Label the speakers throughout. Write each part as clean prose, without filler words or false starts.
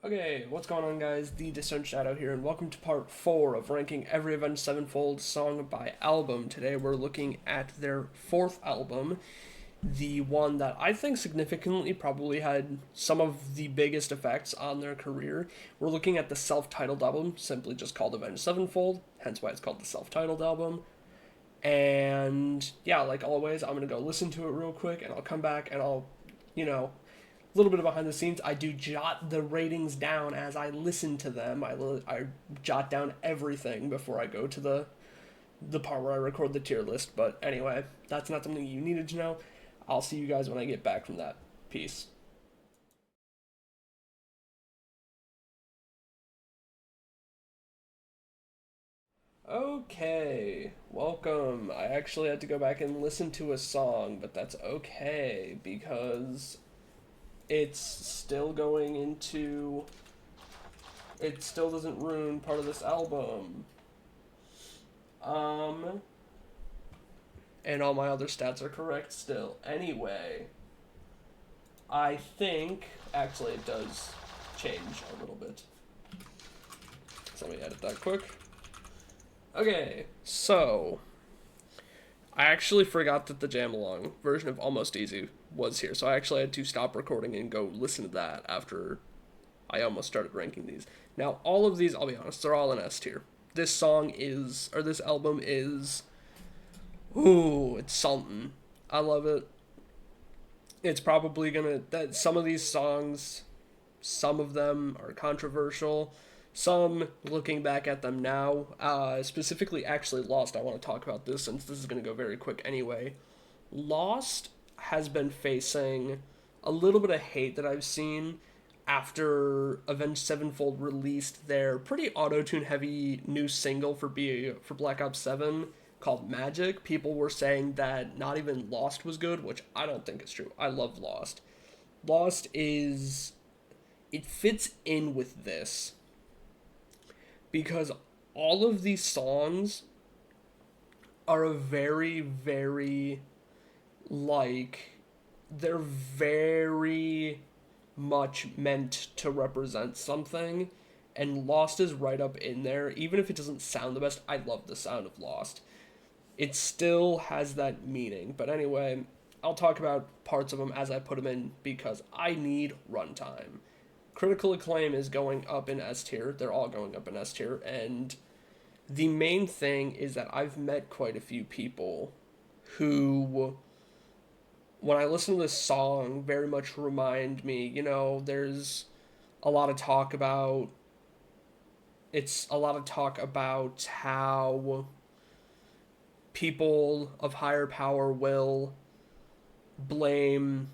Speaker 1: Okay, what's going on, guys? The Discerned Shadow here, and welcome to part 4 of ranking every Avenged Sevenfold song by album. Today we're looking at their fourth album, the one that I think significantly probably had some of the biggest effects on their career. We're looking at the self-titled album, simply just called Avenged Sevenfold, hence why it's called the self-titled album. And yeah, like always, I'm gonna go listen to it real quick, and I'll come back and I'll, a little bit of behind the scenes. I do jot the ratings down as I listen to them. I jot down everything before I go to the part where I record the tier list. But anyway, that's not something you needed to know. I'll see you guys when I get back from that. Peace. Okay, welcome. I actually had to go back and listen to a song, but that's okay because it's still going into. It still doesn't ruin part of this album. Um, and all my other stats are correct still. Anyway, I think actually it does change a little bit. So let me edit that quick. Okay, so I actually forgot that the jam along version of Almost Easy was here, so I actually had to stop recording and go listen to that after I almost started ranking these. Now, all of these, I'll be honest, they're all in S tier. This song is, or this album is, ooh, it's something. I love it. It's probably gonna, that some of these songs, some of them are controversial. Some, looking back at them now, specifically actually Lost, I want to talk about this since this is going to go very quick anyway. Lost has been facing a little bit of hate that I've seen after Avenged Sevenfold released their pretty auto-tune heavy new single for Black Ops 7 called Magic. People were saying that not even Lost was good, which I don't think is true. I love Lost. Lost is, it fits in with this because all of these songs are a very, very, like, they're very much meant to represent something, and Lost is right up in there. Even if it doesn't sound the best, I love the sound of Lost. It still has that meaning. But anyway, I'll talk about parts of them as I put them in because I need runtime. Critical acclaim is going up in S tier. They're all going up in S tier. And the main thing is that I've met quite a few people who, when I listen to this song, very much remind me, there's a lot of talk about, it's a lot of talk about how people of higher power will blame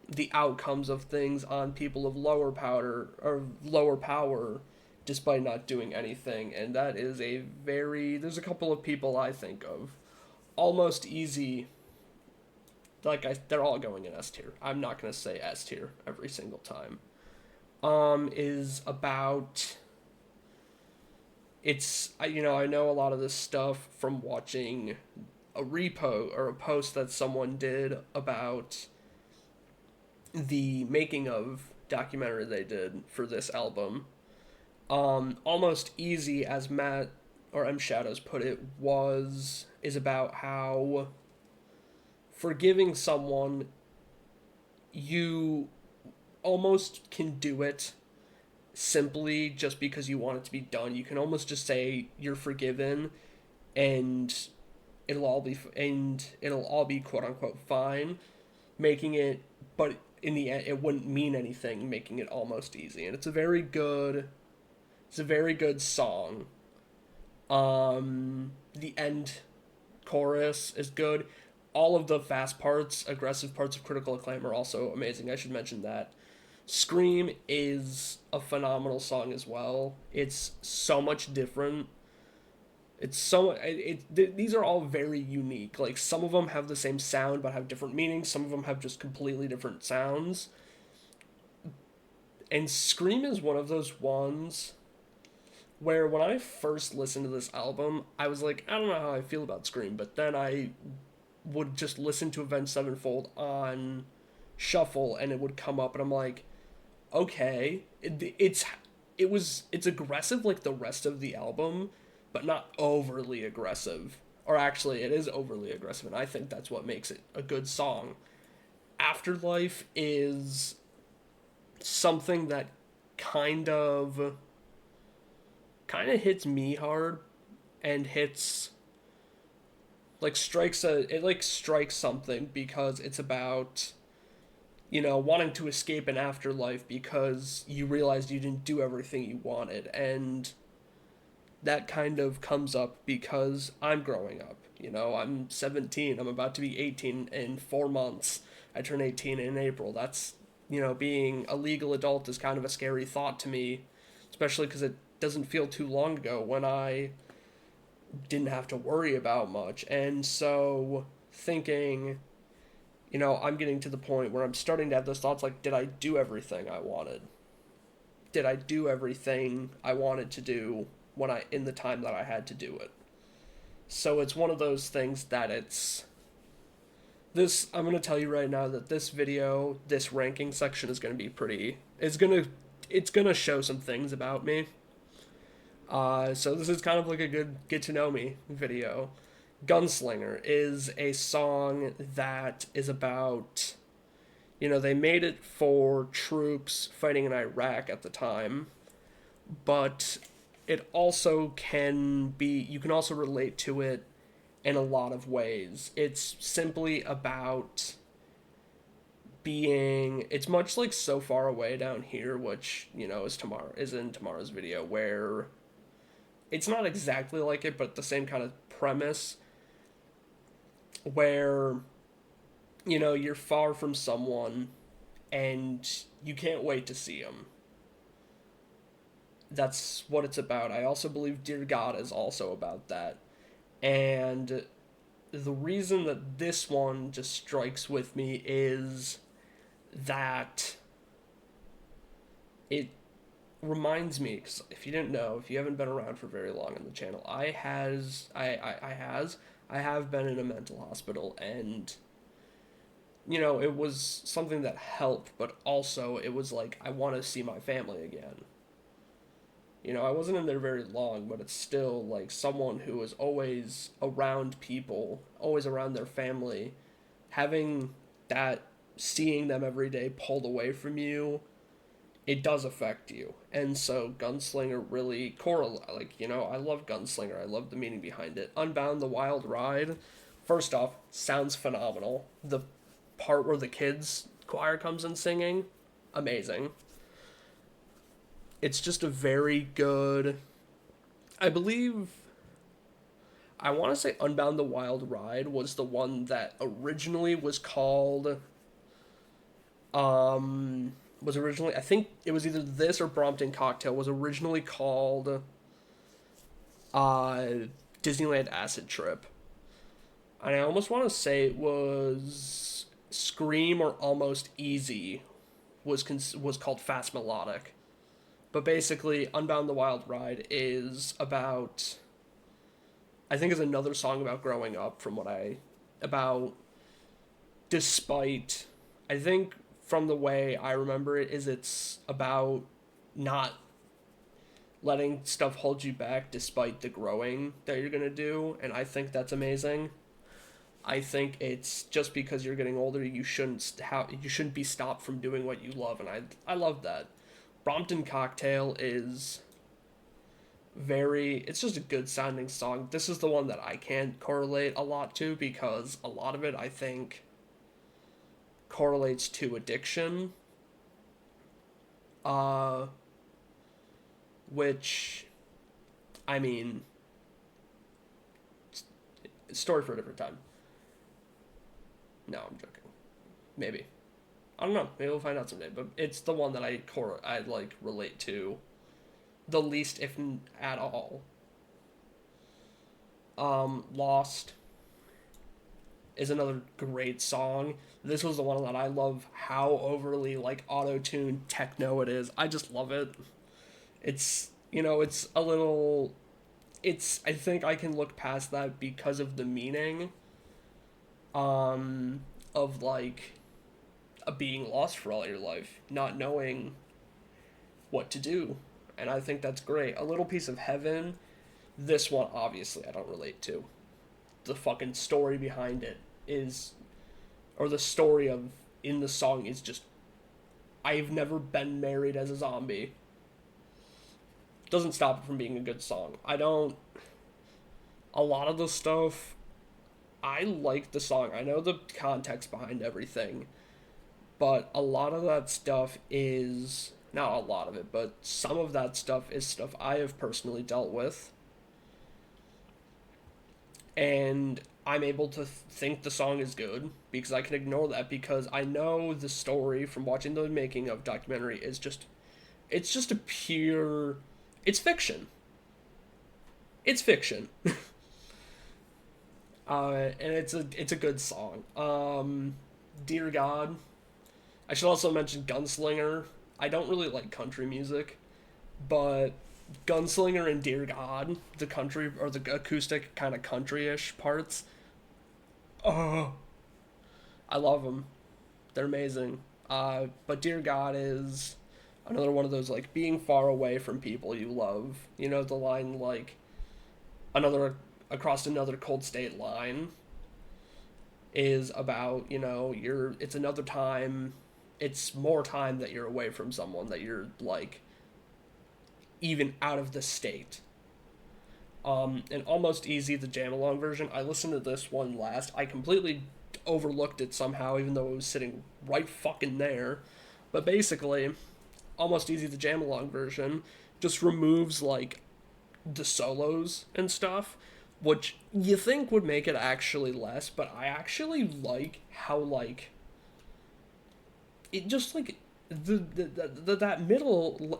Speaker 1: the outcomes of things on people of lower power despite not doing anything, and that is a very, there's a couple of people I think of. Almost Easy, they're all going in S tier. I'm not going to say S tier every single time. Is about, it's, I know a lot of this stuff from watching a repo or a post that someone did about the making of documentary they did for this album. Almost Easy, as Matt or M Shadows put it, is about how forgiving someone, you almost can do it simply just because you want it to be done. You can almost just say you're forgiven, and it'll all be quote unquote fine, making it, but in the end it wouldn't mean anything, making it almost easy. And it's a very good song. The end chorus is good. All of the fast parts, aggressive parts of Critical Acclaim are also amazing. I should mention that. Scream is a phenomenal song as well. It's so much different. These are all very unique. Like, some of them have the same sound but have different meanings. Some of them have just completely different sounds. And Scream is one of those ones where when I first listened to this album, I was like, I don't know how I feel about Scream, but then I would just listen to Avenged Sevenfold on shuffle and it would come up and I'm like, okay, it's aggressive like the rest of the album, but not overly aggressive. Or actually, it is overly aggressive, and I think that's what makes it a good song. Afterlife is something that kind of hits me hard and hits like strikes something because it's about wanting to escape an afterlife because you realized you didn't do everything you wanted. And that kind of comes up because I'm growing up. I'm 17. I'm about to be 18 in 4 months. I turn 18 in April. That's, being a legal adult is kind of a scary thought to me, especially because it doesn't feel too long ago when I didn't have to worry about much. And so thinking, I'm getting to the point where I'm starting to have those thoughts like, did I do everything I wanted? Did I do everything I wanted to do in the time that I had to do it? So it's one of those things that I'm going to tell you right now that this ranking section is going to be it's going to show some things about me. So this is kind of like a good get to know me video. Gunslinger is a song that is about, they made it for troops fighting in Iraq at the time, but it also you can also relate to it in a lot of ways. It's simply about it's much like So Far Away Down Here, which, is in tomorrow's video, where it's not exactly like it, but the same kind of premise where, you're far from someone and you can't wait to see them. That's what it's about. I also believe Dear God is also about that. And the reason that this one just strikes with me is that it reminds me, because if you didn't know, if you haven't been around for very long on the channel, I have been in a mental hospital, and it was something that helped, but also it was like I want to see my family again. I wasn't in there very long, but it's still like someone who is always around people, always around their family, having that, seeing them every day pulled away from you, it does affect you. And so Gunslinger really correlate. Like, I love Gunslinger. I love the meaning behind it. Unbound the Wild Ride, first off, sounds phenomenal. The part where the kids choir comes in singing, amazing. It's just a very good, I want to say Unbound the Wild Ride was the one that originally was called, I think it was either this or Brompton Cocktail, was originally called Disneyland Acid Trip. And I almost want to say it was Scream or Almost Easy was called Fast Melodic. But basically, Unbound the Wild Ride is about, I think is another song about growing up despite, I think from the way I remember it, is it's about not letting stuff hold you back despite the growing that you're going to do. And I think that's amazing. I think it's just because you're getting older, you shouldn't be stopped from doing what you love. And I love that. Brompton Cocktail is it's just a good sounding song. This is the one that I can't correlate a lot to because a lot of it, I think, correlates to addiction. Which, I mean, story for a different time. No, I'm joking. Maybe. I don't know. Maybe we'll find out someday. But it's the one that I relate to the least, if at all. Lost is another great song. This was the one that I love how overly auto-tuned techno it is. I just love it. It's it's a little. I think I can look past that because of the meaning. Of being lost for all your life, not knowing what to do. And I think that's great. A Little Piece of Heaven, this one obviously I don't relate to. The fucking story behind it is, or the story of in the song is just, I've never been married as a zombie. Doesn't stop it from being a good song. A lot of the stuff, I like the song. I know the context behind everything, but a lot of that stuff is, not a lot of it, but some of that stuff is stuff I have personally dealt with. And I'm able to think the song is good because I can ignore that because I know the story from watching the making of documentary is just, it's just a pure, it's fiction. It's fiction. And it's a good song. Dear God. I should also mention Gunslinger. I don't really like country music, but Gunslinger and Dear God, the country or the acoustic kind of country-ish parts. Oh, I love them. They're amazing. But Dear God is another one of those like being far away from people you love. You know the line like another across another cold state line is about, you know, it's another time, it's more time that you're away from someone that you're like even out of the state. And Almost Easy, the jam along version, I listened to this one last. I completely overlooked it somehow, even though it was sitting right fucking there. But basically, Almost Easy, the jam along version, just removes like the solos and stuff, which you think would make it actually less, but I actually like how like it just like that middle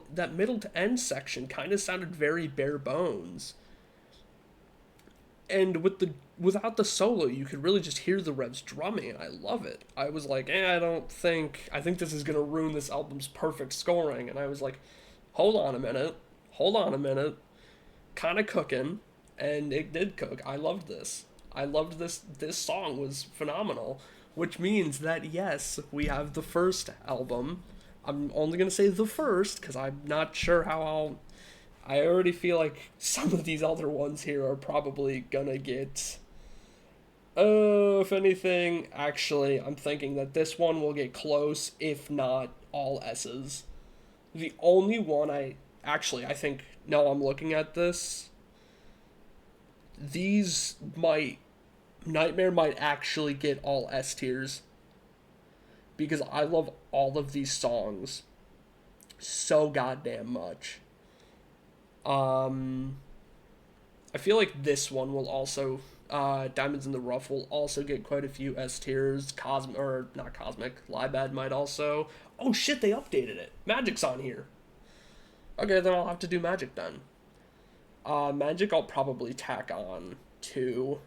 Speaker 1: to end section kind of sounded very bare bones. And without the solo, you could really just hear the revs drumming, and I love it. I was like, I think this is gonna ruin this album's perfect scoring, and I was like, hold on a minute, kind of cooking, and it did cook. I loved this. I loved this. This song was phenomenal, which means that yes, we have the first album. I'm only gonna say the first because I'm not sure how I'll. I already feel like some of these other ones here are probably gonna get. Oh, if anything, actually, I'm thinking that this one will get close, if not all S's. The only one I think, now I'm looking at this, these might, Nightmare might actually get all S tiers because I love all of these songs so goddamn much. Um, I feel like this one will also, Diamonds in the Rough will also get quite a few S tiers. Cosmic, or not Cosmic, Liebad might also. Oh shit, they updated it. Magic's on here. Okay, then I'll have to do Magic then. Magic I'll probably tack on to.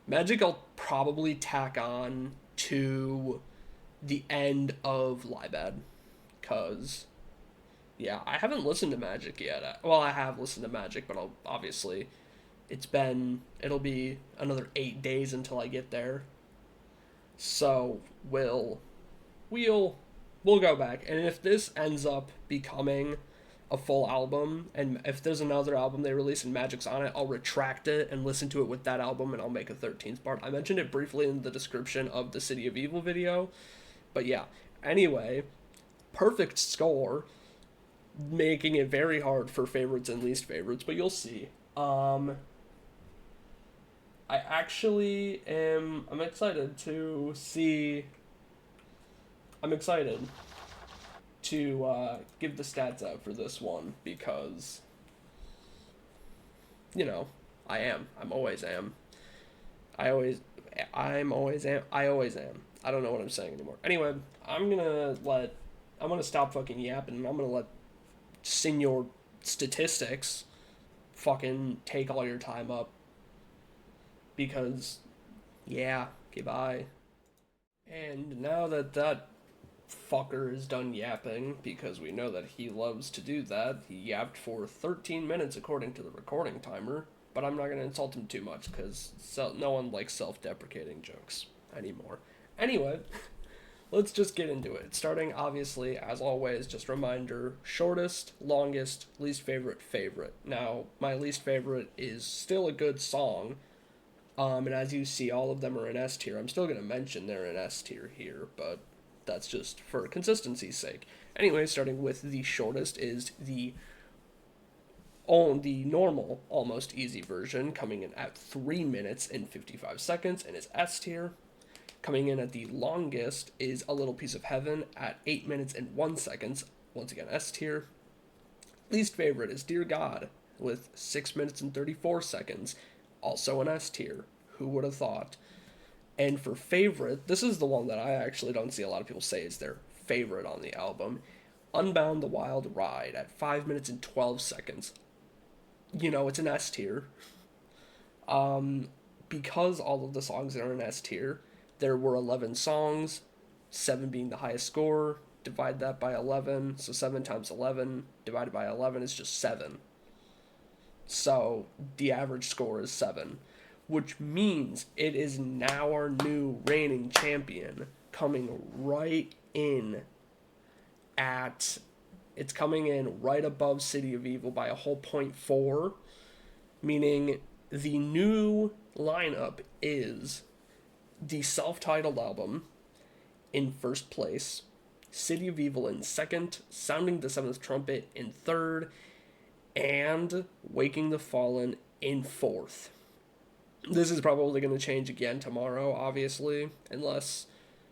Speaker 1: Magic I'll probably tack on to the end of Liebad. Because, yeah, I haven't listened to Magic yet. Well, I have listened to Magic, but I'll obviously. It'll be another 8 days until I get there. So, we'll go back. And if this ends up becoming a full album, and if there's another album they release and Magic's on it, I'll retract it and listen to it with that album, and I'll make a 13th part. I mentioned it briefly in the description of the City of Evil video, but yeah. Anyway, perfect score, making it very hard for favorites and least favorites, but you'll see. I actually am. I'm excited to see. I'm excited to give the stats out for this one because, you know, I am. I'm always am. I'm always am. I always am. I don't know what I'm saying anymore. Anyway, I'm gonna stop fucking yapping and I'm gonna let Senior Statistics fucking take all your time up. Because, yeah, goodbye. And now that fucker is done yapping, because we know that he loves to do that, he yapped for 13 minutes according to the recording timer, but I'm not going to insult him too much, because no one likes self-deprecating jokes anymore. Anyway, let's just get into it. Starting, obviously, as always, just reminder, shortest, longest, least favorite, favorite. Now, my least favorite is still a good song, and as you see, all of them are in S tier. I'm still going to mention they're in S tier here, but that's just for consistency's sake. Anyway, starting with the shortest is the normal, almost easy version, coming in at 3 minutes and 55 seconds and is S tier. Coming in at the longest is A Little Piece of Heaven at 8 minutes and 1 seconds, once again S tier. Least favorite is Dear God with 6 minutes and 34 seconds, also an S tier. Who would have thought? And for favorite, this is the one that I actually don't see a lot of people say is their favorite on the album. Unbound the Wild Ride at 5 minutes and 12 seconds. It's an S tier. Because all of the songs are in S tier, there were 11 songs, 7 being the highest score. Divide that by 11, so 7 times 11 divided by 11 is just 7. So the average score is 7, which means it is now our new reigning champion, coming right in at. It's coming in right above City of Evil by a whole 0.4, meaning the new lineup is the self-titled album in first place, City of Evil in second, Sounding the Seventh Trumpet in third, and Waking the Fallen in fourth. This is probably going to change again tomorrow, obviously, unless,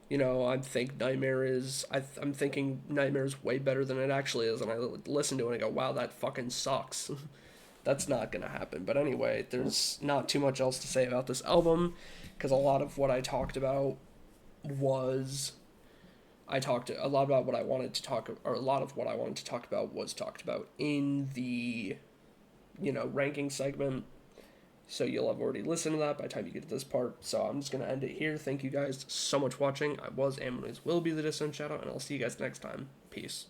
Speaker 1: I think Nightmare is... I'm thinking Nightmare is way better than it actually is, and I listen to it and I go, wow, that fucking sucks. That's not going to happen. But anyway, therecré's not too much else to say about this album, because a lot of what I talked about was... a lot about what I wanted to talk... or a lot of what I wanted to talk about was talked about in the, ranking segment. So you'll have already listened to that by the time you get to this part. So I'm just going to end it here. Thank you guys so much for watching. I was and always will be the Distant Shadow, and I'll see you guys next time. Peace.